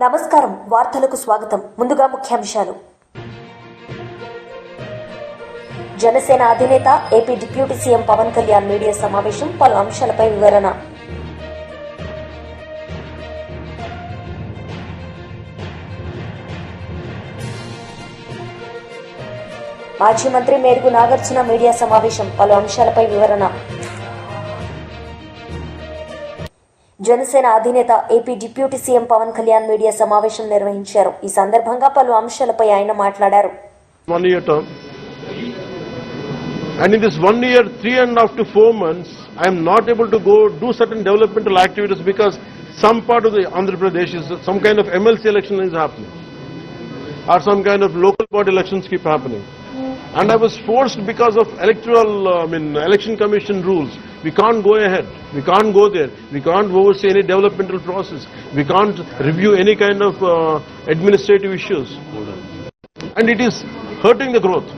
నమస్కారం వార్తలకు స్వాగతం. ముందుగా ముఖ్యాంశాలు. జనసేన అధినేత AP deputy CM Pawan Kalyan media సమావేశం, పలు అంశాలపై వివరణ. మాజీ మంత్రి మేరుగు నాగార్జున మీడియా సమావేశం, పలు అంశాలపై వివరణ. జనసేన అధినేత AP deputy CM Pawan Kalyan media సమావేశం నిర్వహించారు. ఈ సందర్భంగా పలు అంశాలపై ఆయన మాట్లాడారు. 1 year term, and in this 1 year, 3.5 to 4 months, I am not able to go do certain developmental activities because some part of the Andhra Pradesh is some kind of MLC election is happening, or some kind of local body elections keep happening. And I was forced because of election commission rules. We can't go ahead. We can't go there. We can't oversee any developmental process. We can't review any kind of administrative issues. And it is hurting the growth.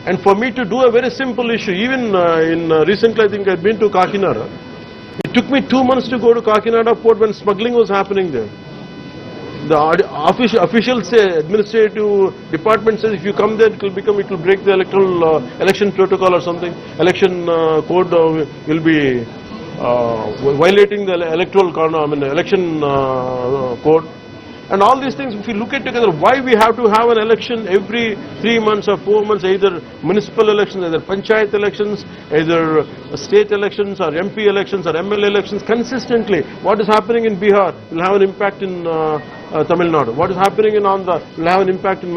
And for me to do a very simple issue, even recently I think I've been to Kakinada. It took me 2 months to go to Kakinada port when smuggling was happening there. The officials say, administrative department says, if you come there, it will break the election protocol or something. Election code will be violating the election code. And all these things, if you look at together, why we have to have an election every 3 months or 4 months, either municipal elections, either panchayat elections, either state elections or MP elections or MLA elections consistently. What is happening in Bihar will have an impact in Tamil Nadu. What is happening in Andhra will have an impact in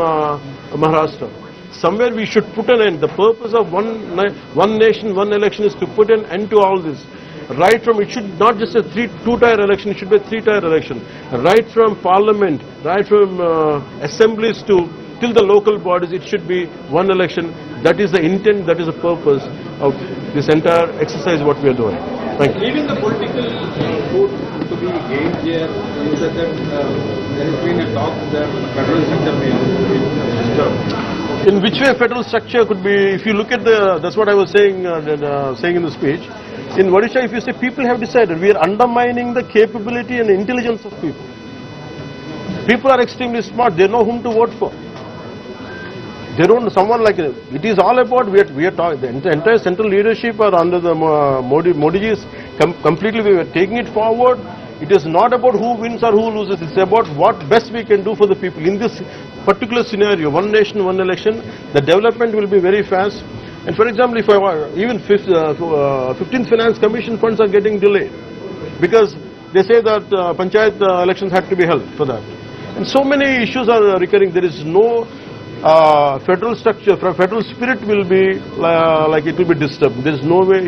Maharashtra. Somewhere we should put an end. The purpose of one nation, one election is to put an end to all this. Right from, it should not just a 2-tier election, it should be a 3-tier election. Right from parliament, right from assemblies till the local bodies, it should be one election. That is the intent, that is the purpose of this entire exercise what we are doing. Thank you. Leaving the political vote to be gained here, you said that there has been a talk that federal structure may be disturbed. In which way federal structure could be, if you look at that's what I was saying in the speech. In Odisha, if you say people have decided, we are undermining the capability and intelligence of people. People are extremely smart, they know whom to vote for. They don't, someone like, it is all about, we are talking, the entire central leadership are under the Modi's completely, we are taking it forward. It is not about who wins or who loses, it's about what best we can do for the people. In this particular scenario, one nation, one election, the development will be very fast. And for example, if even 15th Finance Commission funds are getting delayed because they say that panchayat elections had to be held for that. And so many issues are recurring. There is no federal structure, federal spirit will be like it will be disturbed. There is no way.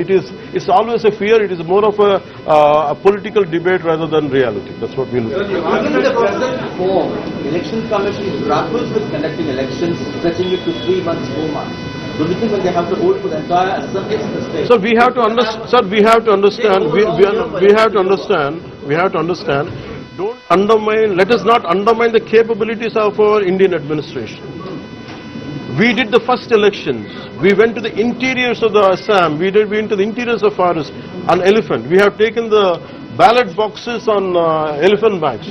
It's always a fear. It is more of a political debate rather than reality. That's what we look at. Given the present form, election commission grapples with conducting elections, stretching it to 3 months, 4 months. Don't you think when they have to hold for the entire assembly in the state? Sir, we have to understand. Sir, we have to understand. We have to understand. We have to understand. Don't undermine. Let us not undermine the capabilities of our Indian administration. We did the first elections. We went to the interiors of the Assam. We went to the interiors of forest on elephant. We have taken the ballot boxes on elephant bags.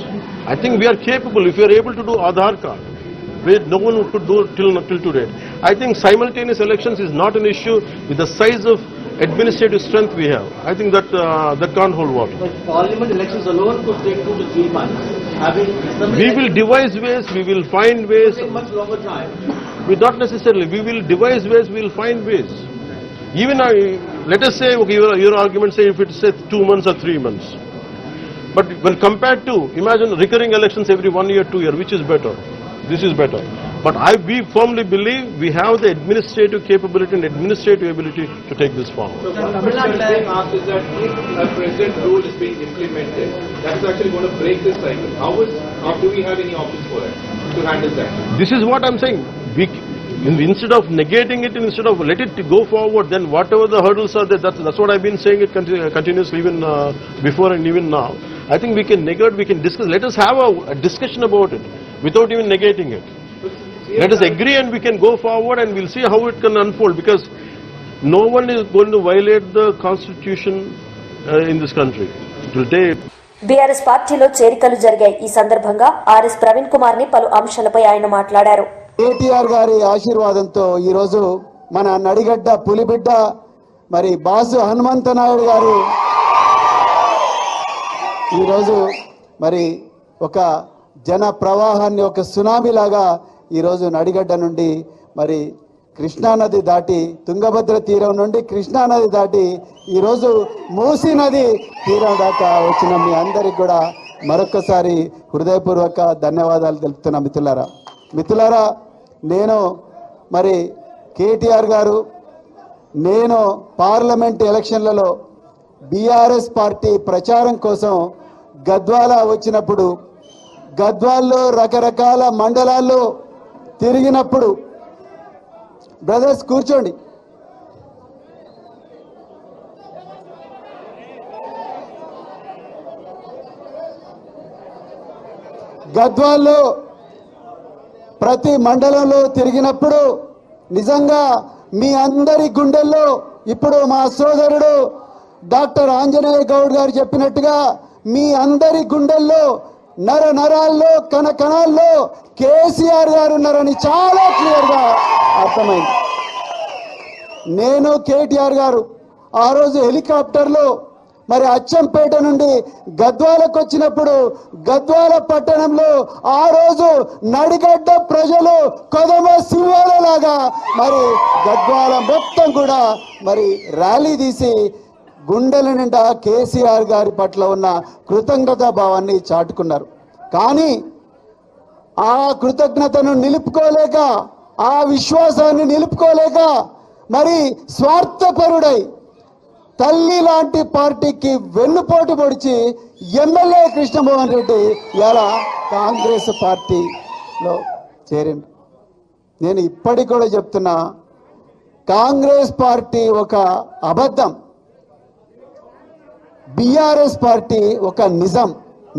I think we are capable. If we are able to do Aadhaar card, which no one could do till today. I think simultaneous elections is not an issue with the size of administrative strength we have. I think that can't hold water. But parliament elections alone could take 2 to 3 months. We will devise ways, we will find ways. It will take much longer time. Not necessarily. We will devise ways, we will find ways. Even let us say, okay, your argument say if it's say 2 months or 3 months. But when compared to, imagine recurring elections every 1 year, 2 years, which is better? This is better. But we firmly believe we have the administrative capability and administrative ability to take this forward. So one question being asked is that if a present rule is being implemented, that is actually going to break this cycle. How do we have any options for it to handle that? This is what I'm saying. Instead of negating it, instead of let it go forward, then whatever the hurdles are there, that's what I've been saying it continuously even before and even now. I think we can negate, we can discuss. Let us have a discussion about it without even negating it. Let us agree and we can go forward and we'll see how it can unfold, because no one is going to violate the constitution in this country. It will take BRS పార్టీలో చేరికలు జరిగాయి. ఈ సందర్భంగా RS Praveen Kumar ని పలు అంశాలపై ఆయన మాట్లాడారు. కేటీఆర్ గారి ఆశీర్వాదంతో ఈరోజు మన నడిగడ్డ పులిబిడ్డ మరి బాసు హనుమంతనాయుడు గారు ఈరోజు మరి ఒక జన ప్రవాహాన్ని ఒక సునామీ లాగా ఈరోజు నడిగడ్డ నుండి మరి కృష్ణానది దాటి తుంగభద్ర తీరం నుండి కృష్ణానది దాటి ఈరోజు మూసీ నది తీరం దాకా వచ్చిన మీ అందరికి కూడా మరొకసారి హృదయపూర్వక ధన్యవాదాలు తెలుపుతున్నా మిత్రులారా నేను మరి కేటీఆర్ గారు నేను పార్లమెంట్ ఎలక్షన్లలో బీఆర్ఎస్ పార్టీ ప్రచారం కోసం గద్వాల వచ్చినప్పుడు గద్వాల్లో రకరకాల మండలాల్లో తిరిగినప్పుడు బ్రదర్స్ కూర్చోండి గద్వాల్లో ప్రతి మండలంలో తిరిగినప్పుడు నిజంగా మీ అందరి గుండెల్లో ఇప్పుడు మా సోదరుడు డాక్టర్ ఆంజనేయ గౌడ్ గారు చెప్పినట్టుగా మీ అందరి గుండెల్లో నర నరాల్లో కణకణాల్లో కేసీఆర్ గారు ఉన్నారని చాలా క్లియర్గా అర్థమైంది. నేను కేటీఆర్ గారు ఆ రోజు హెలికాప్టర్లో మరి అచ్చంపేట నుండి గద్వాలకు వచ్చినప్పుడు గద్వాల పట్టణంలో ఆ రోజు నడిగడ్డ ప్రజలు కొదమ సింహాలలాగా మరి గద్వాల మొత్తం కూడా మరి ర్యాలీ తీసి గుండెల నిండా కేసీఆర్ గారి పట్ల ఉన్న కృతజ్ఞతా భావాన్ని చాటుకున్నారు. కానీ ఆ కృతజ్ఞతను నిలుపుకోలేక ఆ విశ్వాసాన్ని నిలుపుకోలేక మరి స్వార్థపరుడై తల్లి లాంటి పార్టీకి వెన్నుపోటు పొడిచి ఎమ్మెల్యే కృష్ణమోహన్ రెడ్డి ఇలా కాంగ్రెస్ పార్టీలో చేరిండు. నేను ఇప్పటికి కూడా చెప్తున్నా, కాంగ్రెస్ పార్టీ ఒక అబద్ధం, బీఆర్ఎస్ పార్టీ ఒక నిజం,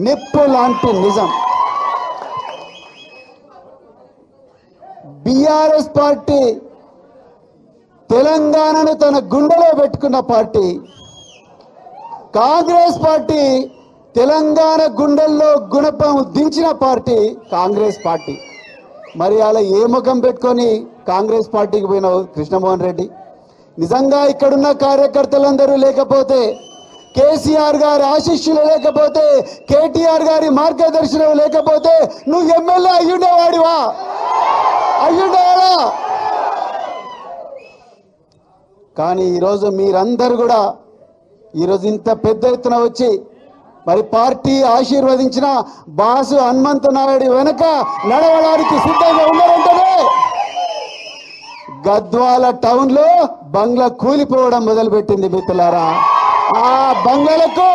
నిప్పు లాంటి నిజం. బీఆర్ఎస్ పార్టీ తెలంగాణను తన గుండెలో పెట్టుకున్న పార్టీ. కాంగ్రెస్ పార్టీ తెలంగాణ గుండెల్లో గుణపం దించిన పార్టీ కాంగ్రెస్ పార్టీ. మరి అలా ఏ ముఖం పెట్టుకొని కాంగ్రెస్ పార్టీకి పోయినావు కృష్ణమోహన్ రెడ్డి? నిజంగా ఇక్కడున్న కార్యకర్తలందరూ లేకపోతే, కేసీఆర్ గారి ఆశీస్సులు లేకపోతే, కేటీఆర్ గారి మార్గదర్శనం లేకపోతే నువ్వు ఎమ్మెల్యే అయ్యుండేవాడివా? అయ్యుండేవాడా? కానీ ఈరోజు మీరందరూ కూడా ఈరోజు ఇంత పెద్ద ఎత్తున వచ్చి మరి పార్టీ ఆశీర్వదించిన బాసు హనుమంతనాయుడు వెనక నడవడానికి సిద్ధంగా ఉన్నారంటేనే గద్వాల టౌన్ లో బంగ్లా కూలిపోవడం మొదలుపెట్టింది మిత్రులారా. ఆ బంగ్లాలకు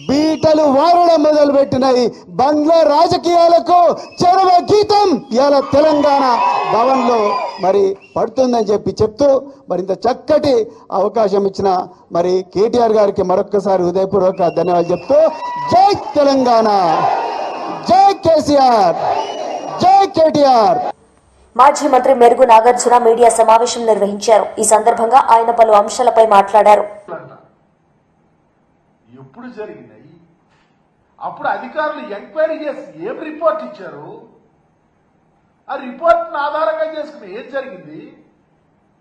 బీటలు వారడం మొదలుపెట్టినాయి. బంగ్లా రాజకీయాలకు చరమ గీతం ఇలా తెలంగాణ భవన్ లో మరి పడుతుందని చెప్తూ మరి ఇంత చక్కటి అవకాశం ఇచ్చిన మరి కేటీఆర్ గారికి మరొక్కసారి హృదయపూర్వక ధన్యవాదాలు చెప్తూ, జై తెలంగాణ, జై కేసీఆర్, జై కేటీఆర్. మాజీ మంత్రి మెరుగు నాగార్జున మీడియా సమావేశం నిర్వహించారు. ఈ సందర్భంగా ఆయన పలు అంశాలపై మాట్లాడారు. ఎప్పుడు జరిగినాయి? అప్పుడు అధికారులు ఎంక్వైరీ చేసి ఏం రిపోర్ట్ ఇచ్చారు? ఆ రిపోర్ట్ను ఆధారంగా చేసుకుని ఏం జరిగింది?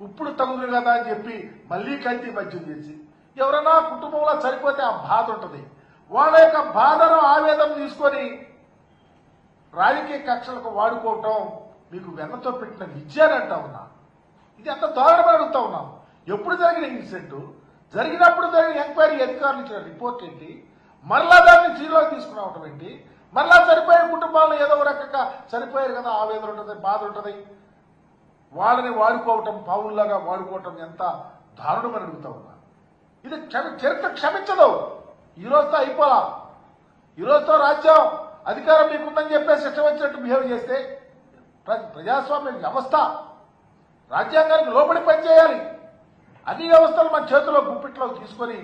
ఇప్పుడు తగుదు కదా అని చెప్పి మళ్లీ కల్తీ మద్యం చేసి ఎవరైనా కుటుంబంలో చనిపోతే ఆ బాధ ఉంటుంది. వాళ్ళ యొక్క బాధను ఆవేదన తీసుకొని రాజకీయ కక్షలకు వాడుకోవటం మీకు వెన్నతో పెట్టిన విద్యానంటా ఉన్నా. ఇది అంత దారుణమని అడుగుతా ఉన్నాం. ఎప్పుడు జరిగిన ఇన్సిడెంట్? జరిగినప్పుడు జరిగిన ఎంక్వైరీ అధికారులు ఇచ్చిన రిపోర్ట్ ఏంటి? మరలా దాన్ని జీరోకి తీసుకురావటం ఏంటి? మరలా చనిపోయే కుటుంబాలను ఏదో రకంగా చనిపోయారు కదా, ఆవేదన ఉంటుంది, బాధ ఉంటుంది, వాళ్ళని వాడుకోవటం, పావుల్లాగా వాడుకోవటం ఎంత దారుణమని అడుగుతా ఉన్నా. ఇది చరిత్ర క్షమించదు. ఈ రోజుతో అయిపోలా. ఈ రోజుతో రాజ్యం అధికారం మీకుందని చెప్పేసి ఇష్టం వచ్చినట్టు బిహేవ్ చేస్తే ప్రజాస్వామ్య వ్యవస్థ రాజ్యాంగానికి లోబడి పనిచేయాలి. అన్ని వ్యవస్థలు మన చేతిలో గుప్పిట్లో తీసుకొని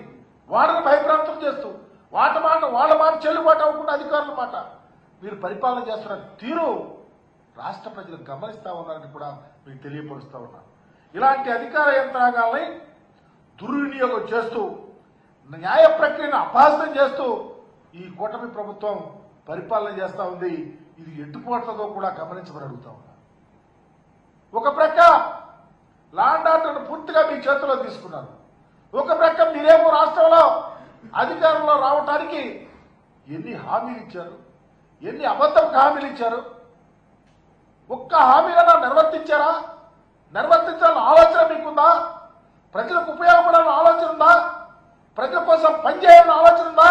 వాళ్ళని భయప్రాంతం చేస్తూ వాళ్ళ మాట చెల్లుబాటు అవ్వకుండా అధికారుల మాట మీరు పరిపాలన చేస్తున్న తీరు రాష్ట్ర ప్రజలు గమనిస్తా ఉన్నారని కూడా మీకు తెలియపరుస్తా ఉన్నాను. ఇలాంటి అధికార యంత్రాంగాల్ని దుర్వినియోగం చేస్తూ న్యాయ ప్రక్రియను అపహాస్యం చేస్తూ ఈ కూటమి ప్రభుత్వం పరిపాలన చేస్తా ఉంది. ఇది ఎట్టుపోట్లతో కూడా గమనించమని అడుగుతా ఉన్నా. ఒక ప్రక్క లాండ్ ఆర్డర్ను పూర్తిగా మీ చేతిలో తీసుకున్నారు. ఒక ప్రక్క మీరేమో రాష్ట్రంలో అధికారంలో రావటానికి ఎన్ని హామీలు ఇచ్చారు, ఎన్ని అబద్ధపు హామీలు ఇచ్చారు. ఒక్క హామీలను నిర్వర్తించారా? నిర్వర్తించాలని ఆలోచన మీకుందా? ప్రజలకు ఉపయోగపడాలని ఆలోచన ఉందా? ప్రజల కోసం పనిచేయాలని ఆలోచన ఉందా?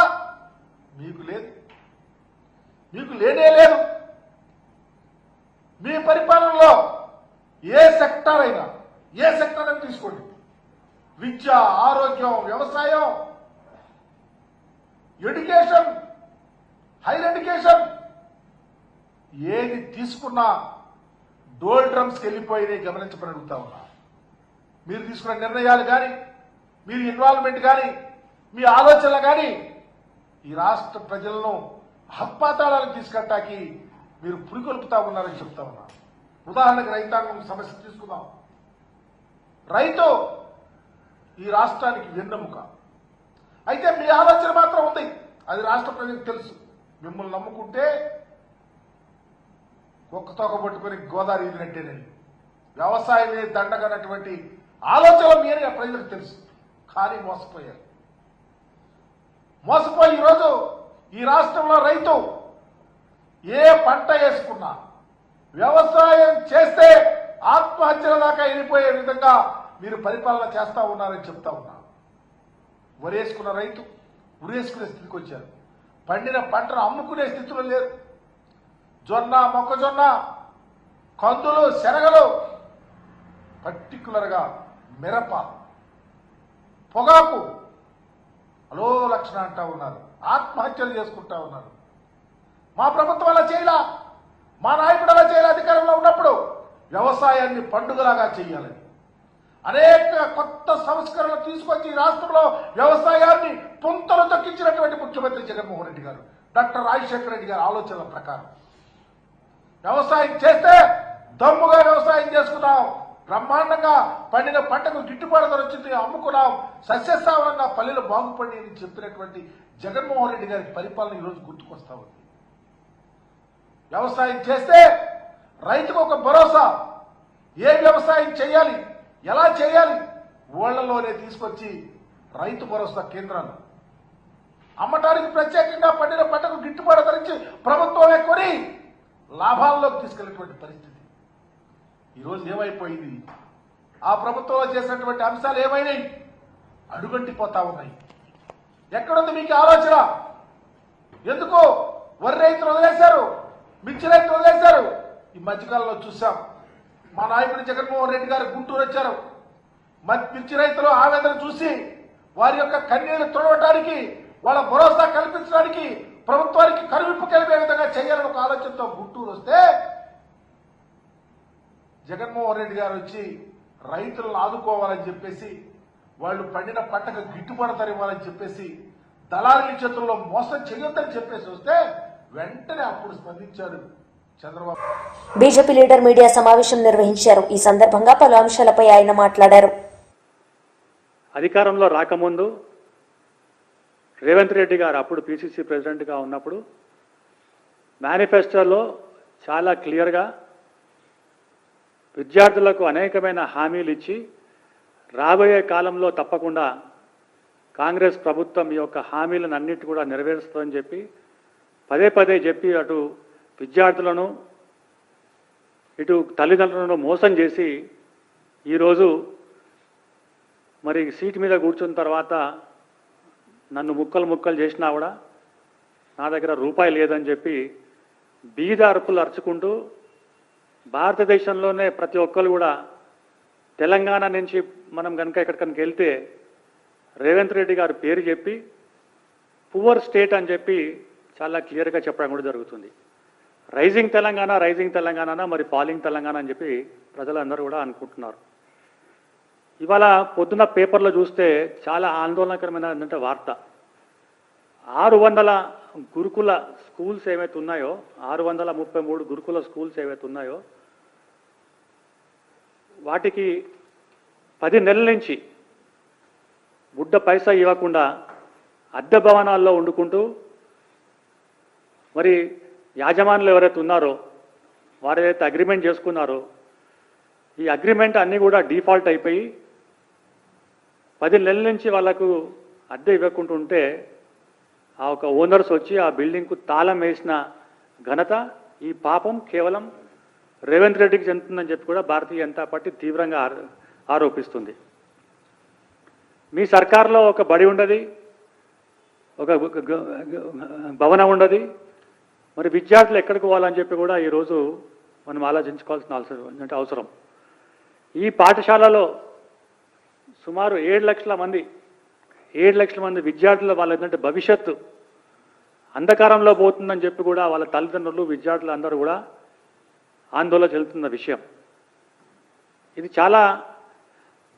మీకు లేదు. మీకు లేనే లేదు. మీ పరిపాలనలో ఏ సెక్టర్ అయినా తీసుకోండి, విద్య, ఆరోగ్యం, వ్యవసాయం, ఎడ్యుకేషన్, హైయర్ ఎడ్యుకేషన్, ఏది తీసుకున్నా డోల్ డ్రమ్స్కి వెళ్ళిపోయినాయి. గమనించమని అడుగుతా ఉన్నా. మీరు తీసుకున్న నిర్ణయాలు కానీ, మీరు ఇన్వాల్వ్మెంట్ కానీ, మీ ఆలోచనలు కానీ ఈ రాష్ట్ర ప్రజలను హత్పాతాళాలకు తీసుకెళ్ళటానికి మీరు పురికొల్పుతా ఉన్నారని చెప్తా ఉన్నా. ఉదాహరణకు రైతాంగం సమస్య తీసుకుందాం. రైతు ఈ రాష్ట్రానికి వెన్నెముక. అయితే మీ ఆలోచన మాత్రం ఉంది, అది రాష్ట్ర ప్రజలకు తెలుసు. మిమ్మల్ని నమ్ముకుంటే కుక్క తోక పట్టుకుని గోదావరి ఈదినట్టేనండి. వ్యవసాయమే దండగనటువంటి ఆలోచన మీరే ప్రజలకు తెలుసు. కానీ మోసపోయారు. మోసపోయి ఈరోజు ఈ రాష్ట్రంలో రైతు ఏ పంట వేసుకున్నా, వ్యవసాయం చేస్తే ఆత్మహత్యల దాకా వెళ్ళిపోయే విధంగా మీరు పరిపాలన చేస్తా ఉన్నారని చెప్తా ఉన్నా. వరేసుకున్న రైతు ఉరేసుకునే స్థితికి వచ్చారు. పండిన పంటను అమ్ముకునే స్థితిలో లేరు. జొన్న, మొక్కజొన్న, కందులు, శనగలు, పర్టికులర్గా మిరప, పొగాకు అలో లక్షణ అంటా ఉన్నారు. ఆత్మహత్యలు చేసుకుంటా ఉన్నారు. మా ప్రభుత్వం అలా చేయలా, మా నాయకుడు అలా చేయాలి. అధికారంలో ఉన్నప్పుడు వ్యవసాయాన్ని పండుగలాగా చేయాలని అనేక కొత్త సంస్కరణలు తీసుకొచ్చి ఈ రాష్ట్రంలో వ్యవసాయాన్ని పుంతలు తొక్కించినటువంటి ముఖ్యమంత్రి జగన్మోహన్ రెడ్డి గారు, డాక్టర్ రాజశేఖర రెడ్డి గారి ఆలోచనల ప్రకారం వ్యవసాయం చేస్తే దమ్ముగా వ్యవసాయం చేసుకున్నాం. బ్రహ్మాండంగా పండిన పంటకు గిట్టుబాటు ధర వచ్చింది, అమ్ముకున్నాం. సస్యశ్యామలంగా పల్లెలు బాగుపడి అని చెప్పినటువంటి జగన్మోహన్ రెడ్డి గారి పరిపాలన ఈరోజు గుర్తుకొస్తా ఉంది. వ్యవసాయం చేస్తే రైతుకు ఒక భరోసా, ఏ వ్యవసాయం చేయాలి, ఎలా చేయాలి, ఊళ్లలోనే తీసుకొచ్చి రైతు భరోసా కేంద్రాలు అమ్మటానికి ప్రత్యేకంగా పండిన పంటకు గిట్టుబాటు ధరించి ప్రభుత్వమే కొని లాభాల్లోకి తీసుకెళ్లేటువంటి పరిస్థితి ఈరోజు ఏమైపోయింది? ఆ ప్రభుత్వంలో చేసినటువంటి అంశాలు ఏమైనాయి? అడుగంటిపోతా ఉన్నాయి. ఎక్కడుంది మీకు ఆలోచన? ఎందుకు వరి రైతులు వదిలేశారు, మిర్చి రైతులు వదిలేశారు? ఈ మధ్యకాలంలో చూసాం. మా నాయకుడు జగన్మోహన్ రెడ్డి గారు గుంటూరు వచ్చారు. మిర్చి రైతులు ఆవేదన చూసి వారి యొక్క కన్నీళ్లు తుడవటానికి, వాళ్ళ భరోసా కల్పించడానికి, ప్రభుత్వానికి కరువిప్పు కలిపే విధంగా చేయాలని ఒక ఆలోచనతో గుంటూరు వస్తే జగన్మోహన్ రెడ్డి గారు వచ్చి రైతులను ఆదుకోవాలని చెప్పేసి, వాళ్ళు పండిన పంటకు గిట్టుబాటు ధర ఇవ్వాలని చెప్పేసి, దళారుల చేతుల్లో మోసం చేయొద్దని చెప్పేసి వస్తే వెంటనే అప్పుడు స్పందించాడు చంద్రబాబు. బీజేపీ లీడర్ మీడియా సమావేశం నిర్వహించారు. ఈ సందర్భంగా పలు అంశాలపై ఆయన మాట్లాడారు. అధికారంలో రాకముందు రేవంత్ రెడ్డి గారు అప్పుడు పిసిసి ప్రెసిడెంట్గా ఉన్నప్పుడు మేనిఫెస్టోలో చాలా క్లియర్గా విద్యార్థులకు అనేకమైన హామీలు ఇచ్చి రాబోయే కాలంలో తప్పకుండా కాంగ్రెస్ ప్రభుత్వం ఈ యొక్క హామీలను అన్నిటి కూడా నెరవేరుస్తుందని చెప్పి పదే పదే చెప్పి అటు విద్యార్థులను ఇటు తల్లిదండ్రులను మోసం చేసి ఈరోజు మరి సీటు మీద కూర్చున్న తర్వాత నన్ను ముక్కలు చేసినా కూడా నా దగ్గర రూపాయి లేదని చెప్పి బీద అరుపులు అరుచుకుంటూ భారతదేశంలోనే ప్రతి ఒక్కరు కూడా తెలంగాణ నుంచి మనం కనుక ఎక్కడికైనా వెళ్తే రేవంత్ రెడ్డి గారు పేరు చెప్పి పువర్ స్టేట్ అని చెప్పి చాలా క్లియర్గా చెప్పడం కూడా జరుగుతుంది. రైజింగ్ తెలంగాణ మరి ఫాలింగ్ తెలంగాణ అని చెప్పి ప్రజలందరూ కూడా అనుకుంటున్నారు. ఇవాళ పొద్దున్న పేపర్లో చూస్తే చాలా ఆందోళనకరమైన ఏంటంటే వార్త, 600 గురుకుల స్కూల్స్ ఏవైతే ఉన్నాయో, 633 గురుకుల స్కూల్స్ ఏవైతే ఉన్నాయో వాటికి 10 నెలల నుంచి గుడ్డ పైసా ఇవ్వకుండా అద్దె భవనాల్లో వండుకుంటూ మరి యాజమానులు ఎవరైతే ఉన్నారో వారు ఏదైతే అగ్రిమెంట్ చేసుకున్నారో ఈ అగ్రిమెంట్ అన్నీ కూడా డిఫాల్ట్ అయిపోయి 10 నెలల నుంచి వాళ్ళకు అద్దె ఇవ్వకుంటుంటే ఆ ఒక ఓనర్స్ వచ్చి ఆ బిల్డింగ్కు తాళం వేసిన ఘనత ఈ పాపం కేవలం రేవంత్ రెడ్డికి చెందుతుందని చెప్పి కూడా భారతీయ జనతా పార్టీ తీవ్రంగా ఆరోపిస్తుంది. మీ సర్కార్లో ఒక బడి ఉండదు, ఒక భవనం ఉండదు, మరి విద్యార్థులు ఎక్కడికి పోవాలని చెప్పి కూడా ఈరోజు మనం ఆలోచించుకోవాల్సిన అవసరం. ఈ పాఠశాలలో సుమారు 7 లక్షల మంది విద్యార్థుల వాళ్ళ ఏంటంటే భవిష్యత్తు అంధకారంలో పోతుందని చెప్పి కూడా వాళ్ళ తల్లిదండ్రులు విద్యార్థులు అందరూ కూడా ఆందోళన చెందుతున్న విషయం. ఇది చాలా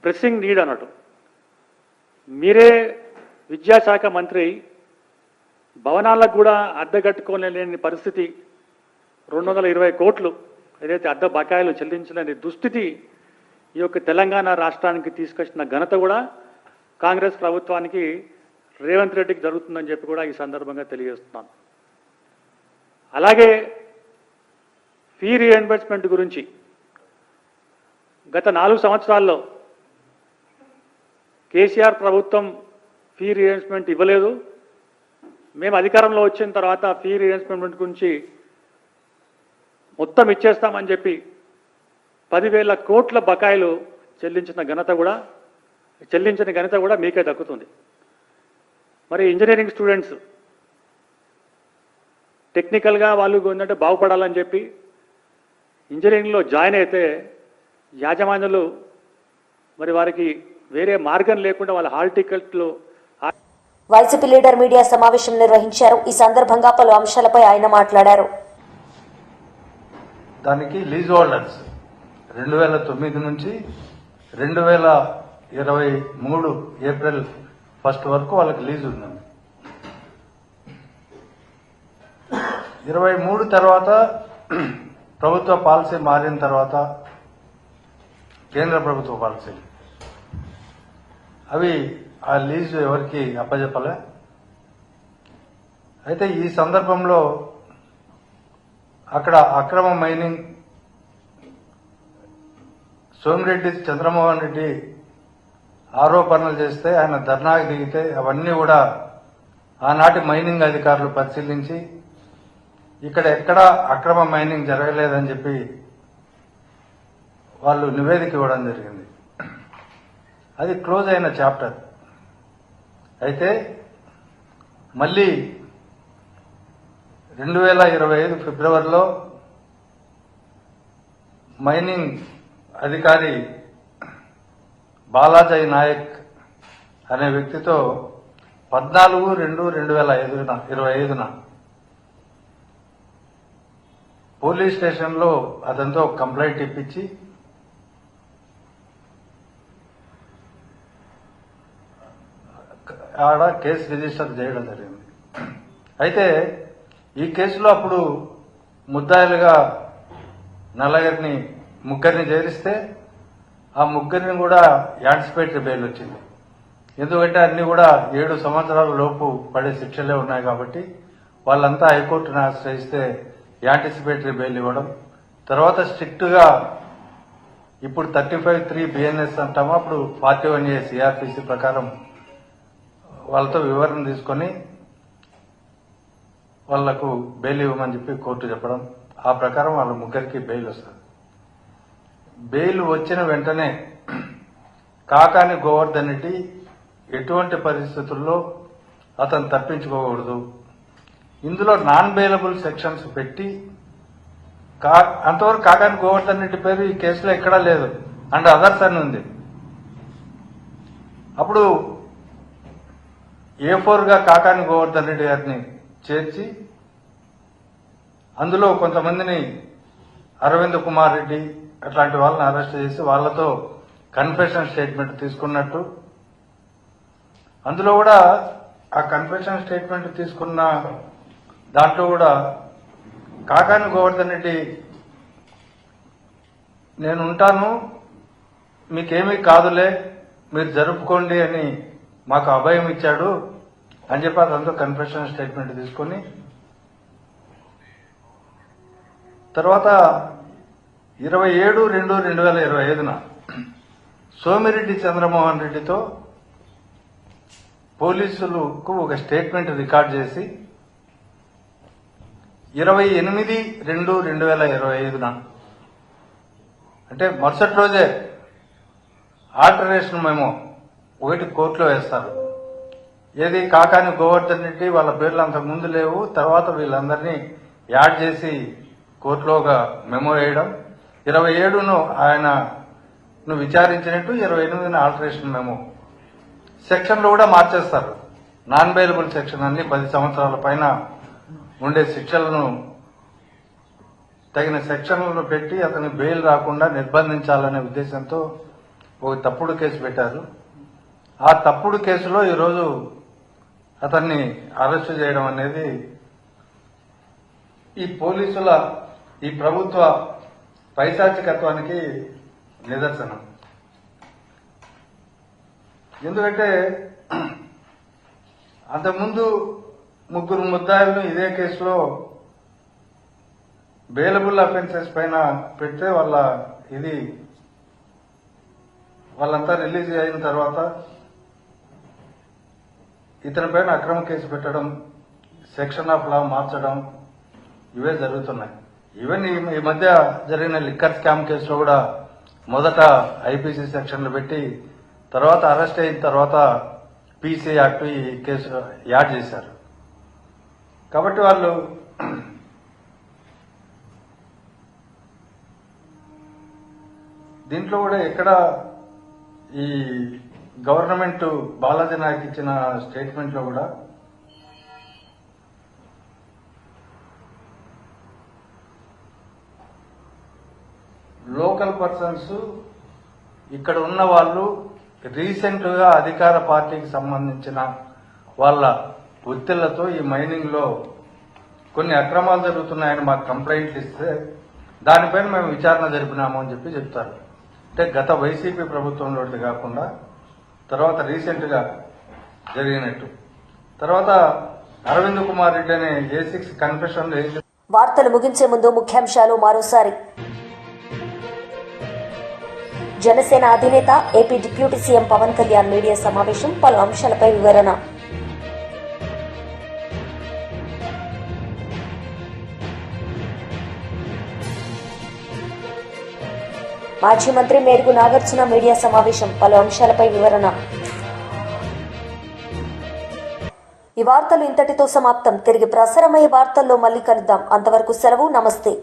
ప్రెస్సింగ్ నీడ్ అన్నట్టు. మీరే విద్యాశాఖ మంత్రి భవనాలకు కూడా అద్దె కట్టుకోలేని పరిస్థితి, 220 కోట్లు ఏదైతే అద్దె బకాయిలు చెల్లించలేని దుస్థితి ఈ యొక్క తెలంగాణ రాష్ట్రానికి తీసుకొచ్చిన ఘనత కూడా కాంగ్రెస్ ప్రభుత్వానికి రేవంత్ రెడ్డికి జరుగుతుందని చెప్పి కూడా ఈ సందర్భంగా తెలియజేస్తున్నాను. అలాగే ఫీ రీఎంబర్స్మెంట్ గురించి గత 4 సంవత్సరాల్లో కేసీఆర్ ప్రభుత్వం ఫీ రీఎంబర్స్మెంట్ ఇవ్వలేదు. మేము అధికారంలో వచ్చిన తర్వాత ఫీ రీఎంబర్స్మెంట్ గురించి మొత్తం ఇచ్చేస్తామని చెప్పి 10,000 కోట్ల బకాయిలు చెల్లించిన ఘనత కూడా మీకే దక్కుతుంది. మరి ఇంజనీరింగ్ స్టూడెంట్స్ టెక్నికల్గా వాళ్ళు ఏంటంటే బాగుపడాలని చెప్పి ఇంజనీరింగ్లో జాయిన్ అయితే యాజమాన్యులు మరి వారికి వేరే మార్గం లేకుండా వాళ్ళ హాల్ టికెట్లు. వైసీపీ లీడర్ మీడియా సమావేశం నిర్వహించారు. ఈ సందర్భంగా పలు అంశాలపై ఆయన మాట్లాడారు. దానికి లీజ్ హోల్డర్స్ 2009 నుంచి 2023 ఏప్రిల్ 1 వరకు వాళ్ళకి లీజ్ ఉందండి. 23 తర్వాత ప్రభుత్వ పాలసీ మారిన తర్వాత కేంద్ర ప్రభుత్వ పాలసీ అవి ఆ లీజు ఎవరికి అప్పచెప్పలే. అయితే ఈ సందర్భంలో అక్కడ అక్రమ మైనింగ్ సోమిరెడ్డి చంద్రమోహన్ రెడ్డి ఆరోపణలు చేస్తే ఆయన ధర్నాకి దిగితే అవన్నీ కూడా ఆనాటి మైనింగ్ అధికారులు పరిశీలించి ఇక్కడ ఎక్కడా అక్రమ మైనింగ్ జరగలేదని చెప్పి వాళ్ళు నివేదిక ఇవ్వడం జరిగింది. అది క్లోజ్ అయిన చాప్టర్. అయితే మళ్ళీ 2025 ఫిబ్రవరిలో మైనింగ్ అధికారి బాలాజీ నాయక్ అనే వ్యక్తితో 14/2/2025 పోలీస్ స్టేషన్లో అతనితో కంప్లైంట్ ఇప్పించి ఆడ కేసు రిజిస్టర్ చేయడం జరిగింది. అయితే ఈ కేసులో అప్పుడు ముద్దాయిలుగా ముగ్గురిని చేరిస్తే ఆ ముగ్గురిని కూడా యాంటిసిపేటరీ బెయిల్ వచ్చింది. ఎందుకంటే అన్ని కూడా 7 సంవత్సరాల లోపు పడే శిక్షలే ఉన్నాయి కాబట్టి వాళ్ళంతా హైకోర్టును ఆశ్రయిస్తే యాంటిసిపేటరీ బెయిల్ ఇవ్వడం, తర్వాత స్ట్రిక్ట్ గా ఇప్పుడు 35(3) బిఎన్ఎస్ అంటామో అప్పుడు 41A సిఆర్పిసి ప్రకారం వాళ్ళతో వివరణ తీసుకొని వాళ్లకు బెయిల్ ఇవ్వమని చెప్పి కోర్టు చెప్పడం, ఆ ప్రకారం వాళ్ళ ముగ్గురికి బెయిల్ వస్తుంది. బెయిల్ వచ్చిన వెంటనే కాకాని గోవర్ధన్ రెడ్డి ఎటువంటి పరిస్థితుల్లో అతను తప్పించుకోకూడదు, ఇందులో నాన్ బెయిలబుల్ సెక్షన్స్ పెట్టి అంతవరకు కాకాని గోవర్ధన్ రెడ్డి పేరు ఈ కేసులో ఎక్కడా లేదు, అండ్ అదర్స్ అని ఉంది. అప్పుడు A4గా కాకాని గోవర్ధన్ రెడ్డి గారిని చేర్చి అందులో కొంతమందిని అరవింద్ కుమార్ రెడ్డి అట్లాంటి వాళ్ళని అరెస్ట్ చేసి వాళ్లతో కన్ఫెషన్ స్టేట్మెంట్ తీసుకున్నట్టు, అందులో కూడా ఆ కన్ఫెషన్ స్టేట్మెంట్ తీసుకున్న దాంట్లో కూడా కాకాని గోవర్ధన్ రెడ్డి నేను ఉంటాను, మీకేమీ కాదులే, మీరు జరుపుకోండి అని మాకు అభయం ఇచ్చాడు అని చెప్పి అదంతా కన్ఫెషన్ స్టేట్మెంట్ తీసుకుని తర్వాత 27/2/2025న సోమిరెడ్డి చంద్రమోహన్ రెడ్డితో పోలీసులకు ఒక స్టేట్మెంట్ రికార్డ్ చేసి 28/2/2025న అంటే మరుసటి రోజే ఆల్టరేషన్ మేము ఒకటి కోర్టులో వేస్తారు. ఏది కాకాని గోవర్ధన్ రెడ్డి వాళ్ళ పేర్లు అంతకు ముందు లేవు, తర్వాత వీళ్ళందరినీ యాడ్ చేసి కోర్టులో ఒక మెమో వేయడం, 27ను ఆయనను విచారించినట్టు 28న ఆల్టరేషన్ మెమో. సెక్షన్లు కూడా మార్చేస్తారు. నాన్ బెయిలబుల్ సెక్షన్ అన్ని 10 సంవత్సరాల పైన ఉండే శిక్షలను తగిన సెక్షన్లను పెట్టి అతని బెయిల్ రాకుండా నిర్బంధించాలనే ఉద్దేశంతో ఒక తప్పుడు కేసు పెట్టారు. ఆ తప్పుడు కేసులో ఈరోజు అతన్ని అరెస్టు చేయడం అనేది ఈ పోలీసుల ఈ ప్రభుత్వ పైశాచికత్వానికి నిదర్శనం. ఎందుకంటే అంతకుముందు 3 ముద్దాయిలను ఇదే కేసులో బెయిలబుల్ అఫెన్సెస్ పైన పెడితే వాళ్ళంతా రిలీజ్ అయిన తర్వాత ఇతని పైన అక్రమ కేసు పెట్టడం, సెక్షన్ ఆఫ్ లా మార్చడం ఇవే జరుగుతున్నాయి. ఈవెన్ ఈ మధ్య జరిగిన లిక్కర్ స్కామ్ కేసులో కూడా మొదట ఐపీసీ సెక్షన్లు పెట్టి తర్వాత అరెస్ట్ అయిన తర్వాత పీసీ యాక్ట్ ఈ కేసు యాడ్ చేశారు. కాబట్టి వాళ్ళు దీంట్లో కూడా ఎక్కడ ఈ గవర్నమెంట్ బాలాజీ నాయక్ ఇచ్చిన స్టేట్మెంట్ లో కూడా లోకల్ పర్సన్స్ ఇక్కడ ఉన్న వాళ్ళు రీసెంట్ గా అధికార పార్టీకి సంబంధించిన వాళ్ళ ఒత్తిళ్లతో ఈ మైనింగ్ లో కొన్ని అక్రమాలు జరుగుతున్నాయని మాకు కంప్లైంట్లు ఇస్తే దానిపైన మేము విచారణ జరిపినాము అని చెప్తారు. అంటే గత వైసీపీ ప్రభుత్వంలోది కాకుండా తర్వాత రీసెంట్ గా జరిగినట్టు. తర్వాత అరవింద్ కుమార్ రెడ్డి అనే A6 కన్ఫెషన్. వార్తలు ముగించే ముందు ముఖ్యాంశాలు మరోసారి. జనసేన అధినేత AP deputy CM Pawan Kalyan media సమావేశం, పలు అంశాలపై వివరణ. మాజీ మంత్రి మేరుగు నాగార్జున మీడియా సమావేశం, పలు అంశాలపై వివరణ. ఈ వార్తలు ఇంతటితో సమాప్తం. తిరిగి ప్రసారమయ్యే వార్తల్లో మళ్ళీ కలుద్దాం. అంతవరకు సెలవు. నమస్తే.